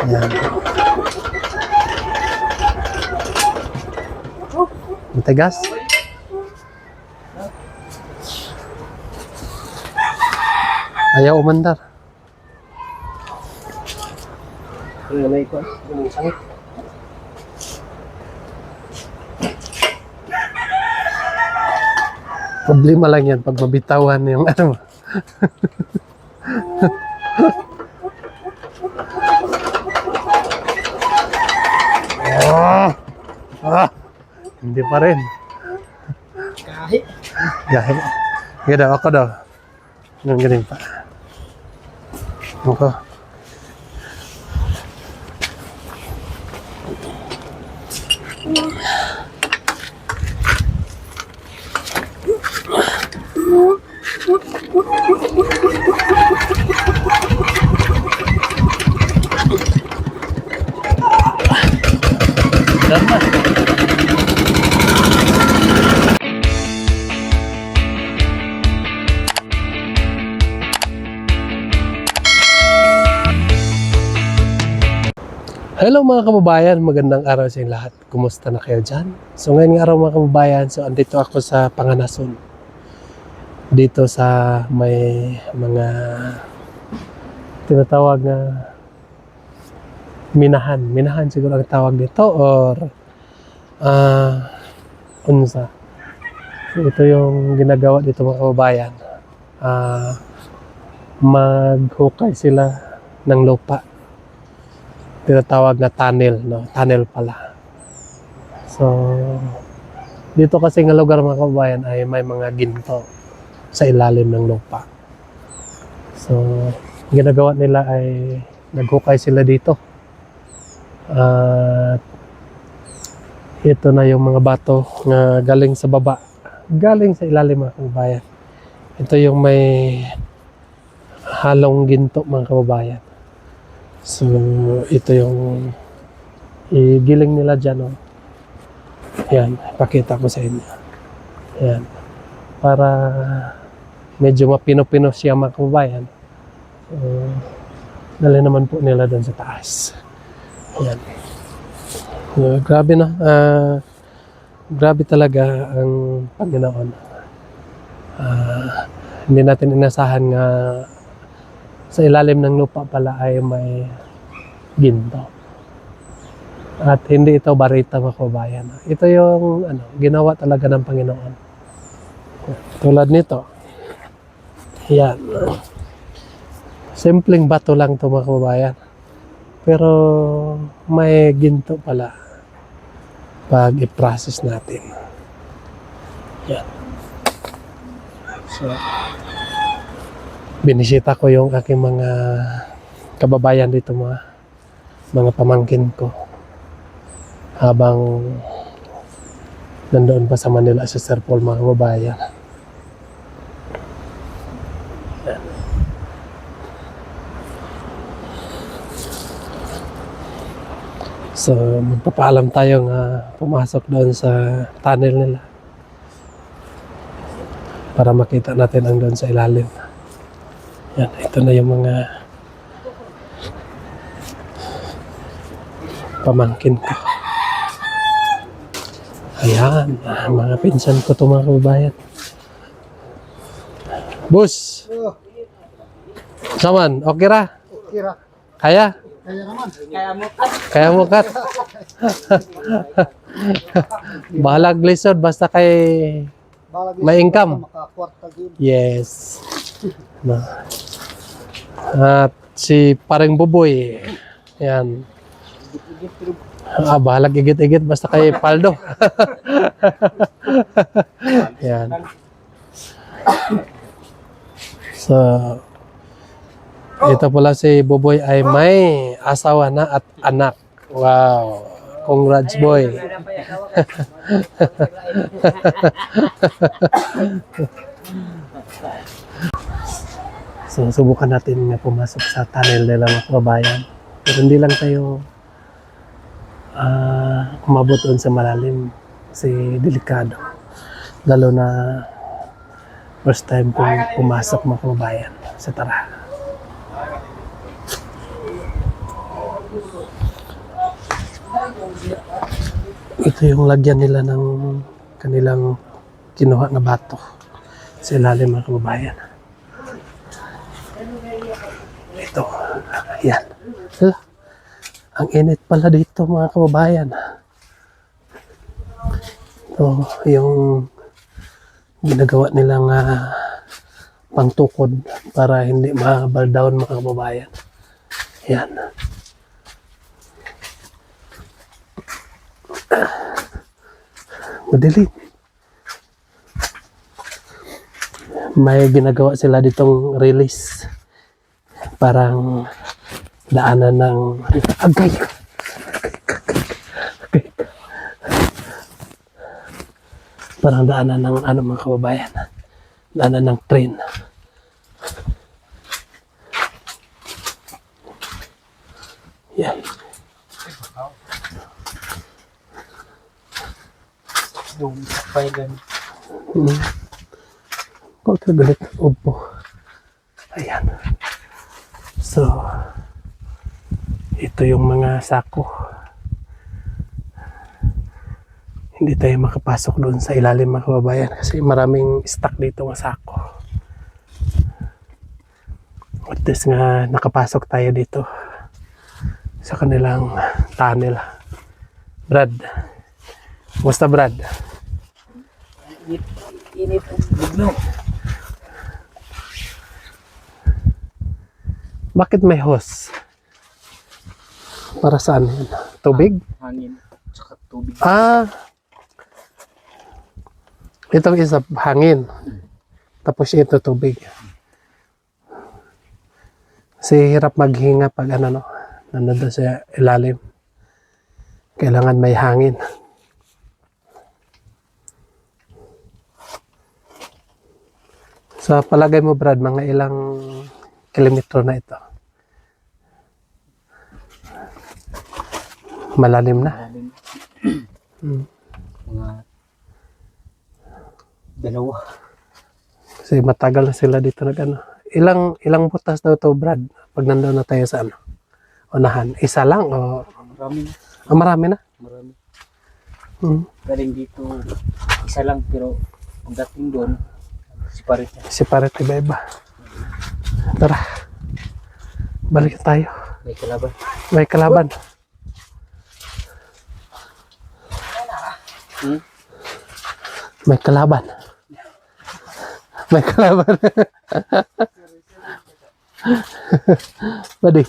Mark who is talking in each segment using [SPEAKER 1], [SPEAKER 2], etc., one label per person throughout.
[SPEAKER 1] Ayan. Matigas. Ayaw umandar.
[SPEAKER 2] May ko. Sakit.
[SPEAKER 1] Problema lang yan pag mabitawan yung ano. Hindi pa rin.
[SPEAKER 2] Kahit.
[SPEAKER 1] Gahe. Sige daw, ako daw. Ganun ganin pa. Ako. Hello mga kababayan, magandang araw sa inyo lahat. Kumusta na kayo dyan? So ngayong araw mga kababayan, so andito ako sa Panganason. Dito sa may mga tinatawag na minahan. Minahan siguro ang tawag dito or unsa. So ito yung ginagawa dito mga kababayan. Maghukay sila ng lupa. Tinatawag na tunnel, no? Tunnel pala. So, dito kasi ng lugar mga kababayan ay may mga ginto sa ilalim ng lupa. So, ginagawa nila ay naghukay sila dito. At ito na yung mga bato na galing sa baba. Galing sa ilalim mga kababayan. Ito yung may halong ginto mga kababayan. So, ito yung igiling nila dyan. Oh. Yan, ipakita ko sa inyo. Yan. Para medyo mapino-pino siya mga kababayan. So, dali naman po nila doon sa taas. Yan. So, grabe na. Grabe talaga ang Panginoon. Hindi natin inasahan nga sa ilalim ng lupa pala ay may ginto. At hindi ito barita mga kababayan. Ito yung ginawa talaga ng Panginoon. Tulad nito. Yan. Simpleng bato lang ito mga kababayan. Pero may ginto pala pag i-process natin. Yan. So, binisita ko yung aking mga kababayan dito, mga pamangkin ko habang nandoon pa sa Manila sa Sir Paul mga kababayan. So magpapaalam tayo nga pumasok doon sa tunnel nila para makita natin ang doon sa ilalim. Yan, ito na yung mga pamangkin ko. Ayan, mga pinsan ko ito mga kababayan. Boss! Saman, okay ra?
[SPEAKER 2] Okay ra.
[SPEAKER 1] Kaya?
[SPEAKER 2] Kaya naman.
[SPEAKER 1] Kaya mo kat? Bahalag lisod, basta kay may income. Yes. No. At si Paring Buboy, yan. Bahalag igit-igit basta kay Paldo. Yan. So, ito pala si Buboy ay may asawa na at anak. Wow. Congrats boy. So, subukan natin nga pumasok sa tunnel nila mga kababayan. Pero hindi lang tayo kumabot doon sa malalim kasi delikado. Lalo na first time kong pumasok mga kababayan. So, tara. Ito yung lagyan nila ng kanilang kinuha na bato sa ilalim mga kababayan. Ito. Ayan. Hala. Ang init pala dito mga kababayan. Ito yung ginagawa nilang pangtukod para hindi mahabal down mga kababayan. Ayan. Madilim. May ginagawa sila ditong release. Parang daanan ng agay. Parang daanan ng ano mga kababayan. Daanan ng train. Yan.
[SPEAKER 2] Yung pailan.
[SPEAKER 1] Kung kagalit, upo. Ayan. So, ito yung mga sako. Hindi tayo makapasok doon sa ilalim mga kababayan kasi maraming stock dito mga sako. At least nga nakapasok tayo dito sa kanilang tunnel. Brad. Musta Brad?
[SPEAKER 2] Init ang bugno.
[SPEAKER 1] Bakit may hose? Para saan yun? Tubig?
[SPEAKER 2] Hangin. Tsaka tubig.
[SPEAKER 1] Itong isa hangin. Tapos ito tubig. Kasi hirap maghinga pag ano no, nandun sa ilalim. Kailangan may hangin. Sa palagay mo Brad, mga ilang kilometro na ito? Malalim na?
[SPEAKER 2] Mga dalawa.
[SPEAKER 1] Kasi matagal na sila dito nag ano. Ilang butas daw to Brad pag nandoon na tayo sa ano? Unahan. Isa lang o
[SPEAKER 2] Marami.
[SPEAKER 1] marami na?
[SPEAKER 2] Marami.
[SPEAKER 1] Galing
[SPEAKER 2] dito, isa lang pero pagdating doon, separate na.
[SPEAKER 1] Separate iba-iba. Tara. Balik tayo.
[SPEAKER 2] May kalaban.
[SPEAKER 1] May kalaban. May kalaban. May kalaban. Badi.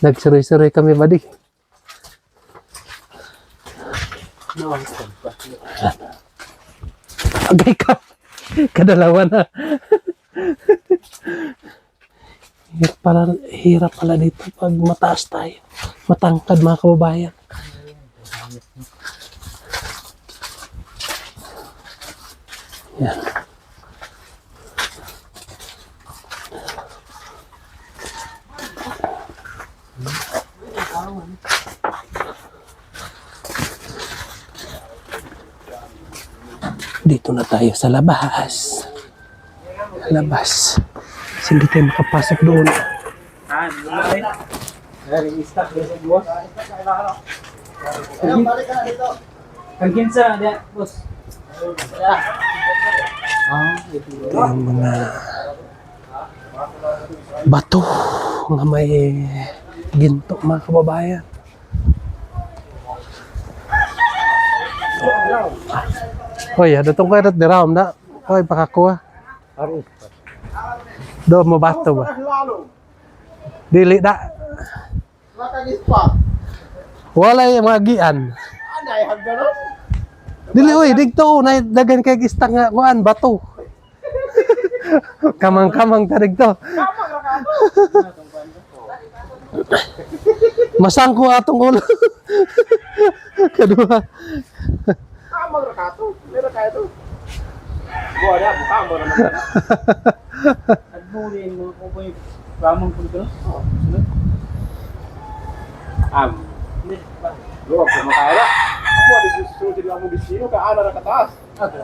[SPEAKER 1] Nagsuroy-suroy kami, Badi. Agay ka. Kadalawa na. Hirap pala dito pag mataas tayo. Matangkad mga kababayan. Yan. Dito na tayo sa labas. Labas. Kasi hindi tayo makapasok doon.
[SPEAKER 2] Kagkinsa, dia, boss.
[SPEAKER 1] Ito yung mga bato nga may ginto mga kababayan. Hoy, datong ko rat diram na. Hoy, pakakuha. Do mo bato ba? Dili da. Wala yung mga gian. Dili oy, digto na dagan kay istang nga kuan bato. Kamang-kamang ta digto. Masangko atong ulo. Kedua.
[SPEAKER 2] Kamang rakato, meron kayo to. Buwa na, kamang naman. Nagmulin mo ko po yung kamang po ito. Hindi ba? Luwag ko makaya. Ako, di susunod lang mo distino, kaana na kataas.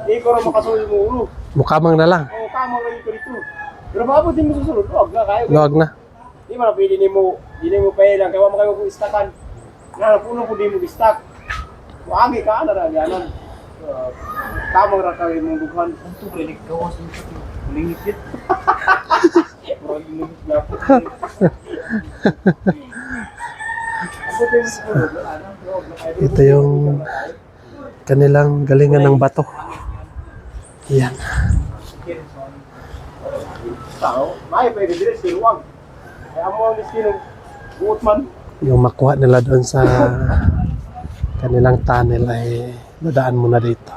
[SPEAKER 2] Hindi ko rin makasulit mo ulo.
[SPEAKER 1] Mukamang na lang.
[SPEAKER 2] Oo, kamang rin ko dito. Pero mabot din mo susunod, luwag na kayo.
[SPEAKER 1] Luwag na.
[SPEAKER 2] Di mo na pwede ni mo pailang, kaya mo kayo kung istakan. Nga, puno po di mo stock. Agi ka na ra ganan. Tamang ra kay mong dughan.
[SPEAKER 3] Ito klinik gawas nito. Lingit.
[SPEAKER 2] Murag lingit na po. Ako din siguro,
[SPEAKER 1] Ito yung kanilang galingan ng bato. Yan.
[SPEAKER 2] tao, may pwede dire siluwag. Ay amo ang destino buot man.
[SPEAKER 1] Yung makuha nila doon sa kanilang tunnel ay dadaan muna dito.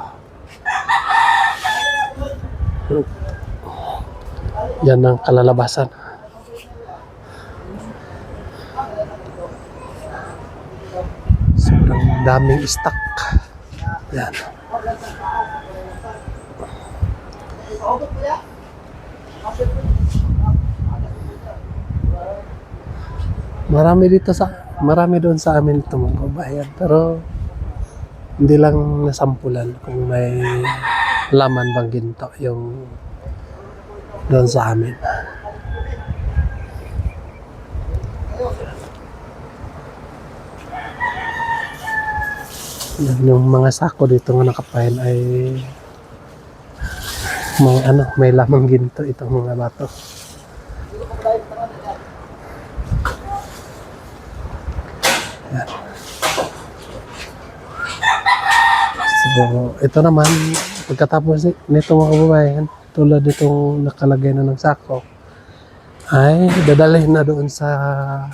[SPEAKER 1] Yan ang kalalabasan. Sobrang daming stock. Yan. Marami doon sa amin ito mga kabayan, pero hindi lang nasampulan kung may laman bang ginto yung doon sa amin. Yan, yung mga sako dito nga nakapain ay may lamang ginto itong mga bato. Yan. So, ito naman, pagkatapos nito mga kababayan, tulad itong nakalagay na ng sako, ay dadalhin na doon sa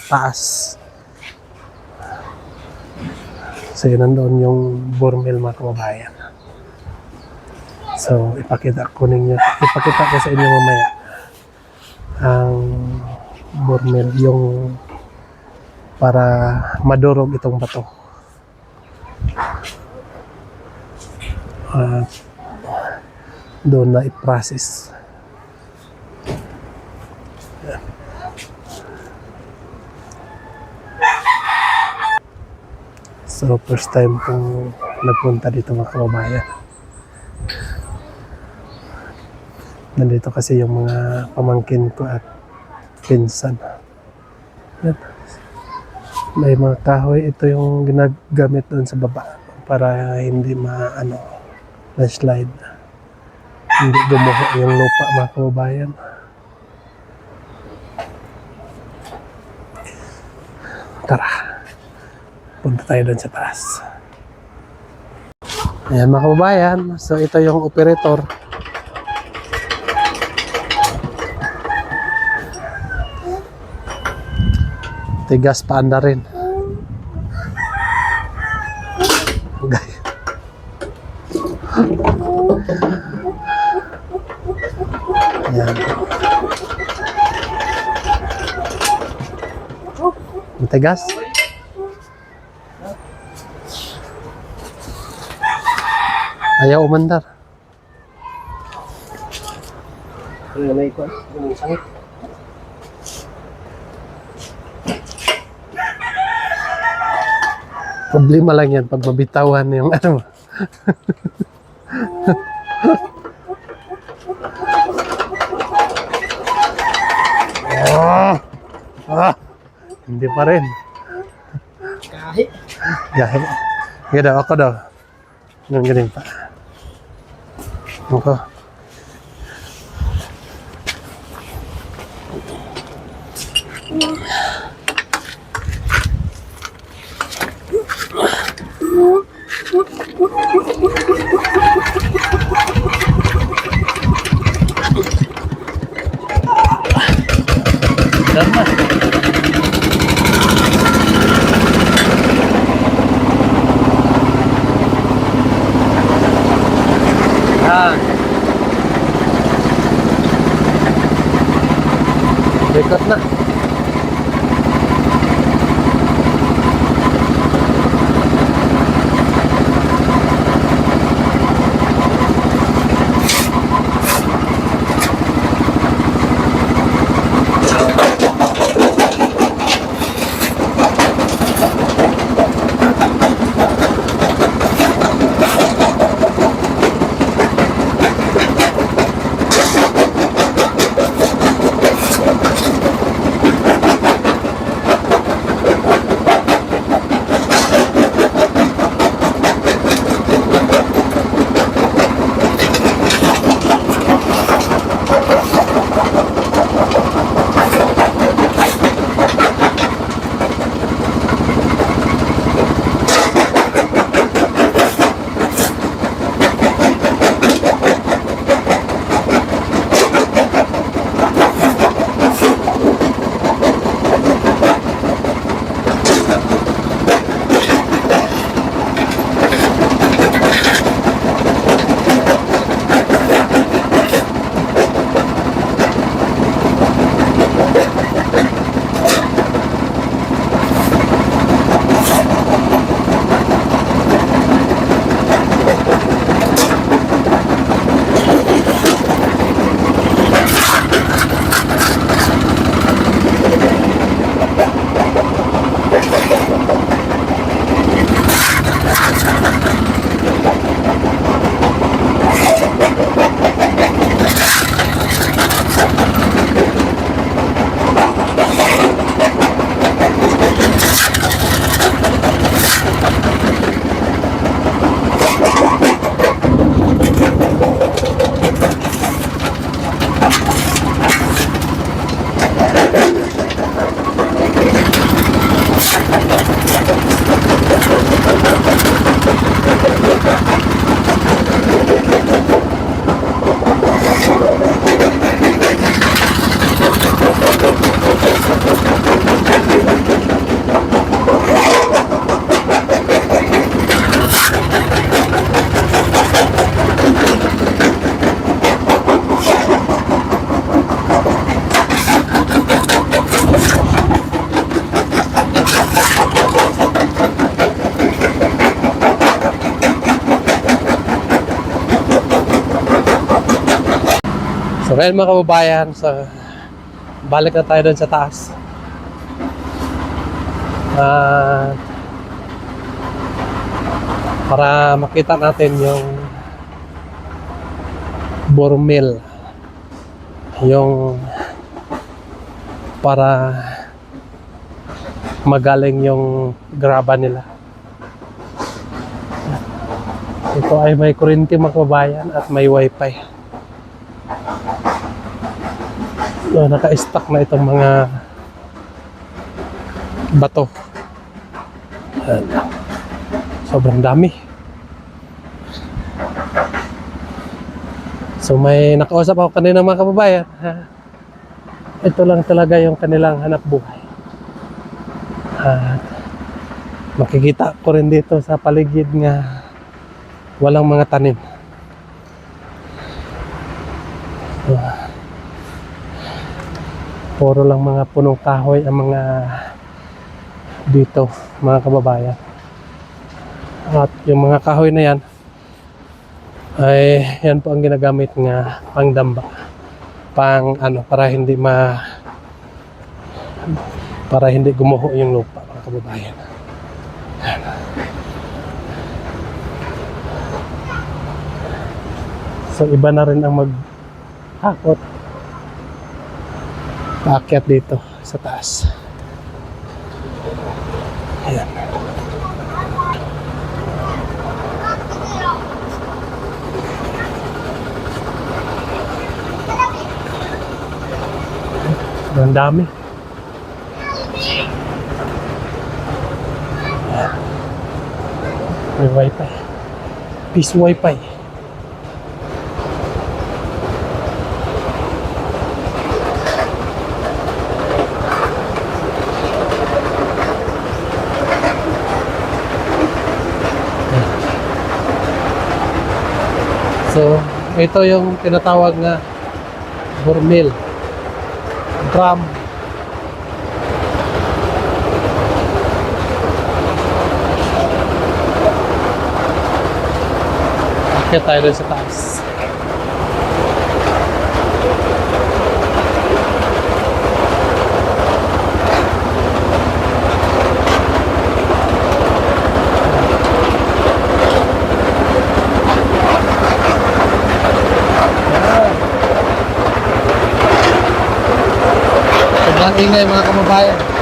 [SPEAKER 1] taas. So, yun nandoon yung bore-mill mga kababayan. So, ipakita ko sa inyo mamaya ang bore-mill, yung para madurog itong bato. Doon na i-process. So, first time kong nagpunta dito mga kababayan. Nandito kasi yung mga pamangkin ko at pinsan. Yan. May mga kahoy. Ito yung ginagamit doon sa baba para hindi na-slide. Hindi gumuho yung lupa mga kababayan. Tara. Punta tayo doon sa taas. Ayan mga kababayan. So ito yung operator. Tigas pa anda rin. Ayan. Matigas? Ayaw umandar.
[SPEAKER 3] Ano may ikon? Yung sangit.
[SPEAKER 1] Problema lang yan pag mabitawan yung ano. Hindi pa rin.
[SPEAKER 3] Kahit.
[SPEAKER 1] Gahe. Sige daw, ako daw. Ganun ganun pa. Ako. Tama. Ikot na. ngayon mga kababayan, balik na tayo doon sa taas. Para makita natin yung Burmil, yung para magaling yung graba nila. Ito ay may kuryente mga kababayan at may wifi. So, naka-stack na itong mga bato. Ayan. Sobrang dami. So may nakausap ako kanina mga kababayan. Ito lang talaga yung kanilang hanap buhay. At makikita ko rin dito sa paligid nga walang mga tanim. Puro lang mga punong kahoy ang mga dito mga kababayan. At yung mga kahoy na yan ay yan po ang ginagamit nga pangdamba, para hindi gumuho yung lupa mga kababayan. So iba na rin ang maghakot paakyat dito sa taas. Ayan. Ang dami. Ayan. May wifi. Peace wifi. So, ito yung tinatawag na Burmil drum. Akit tayo doon sa taas. Sobrang ingay mga kababayan.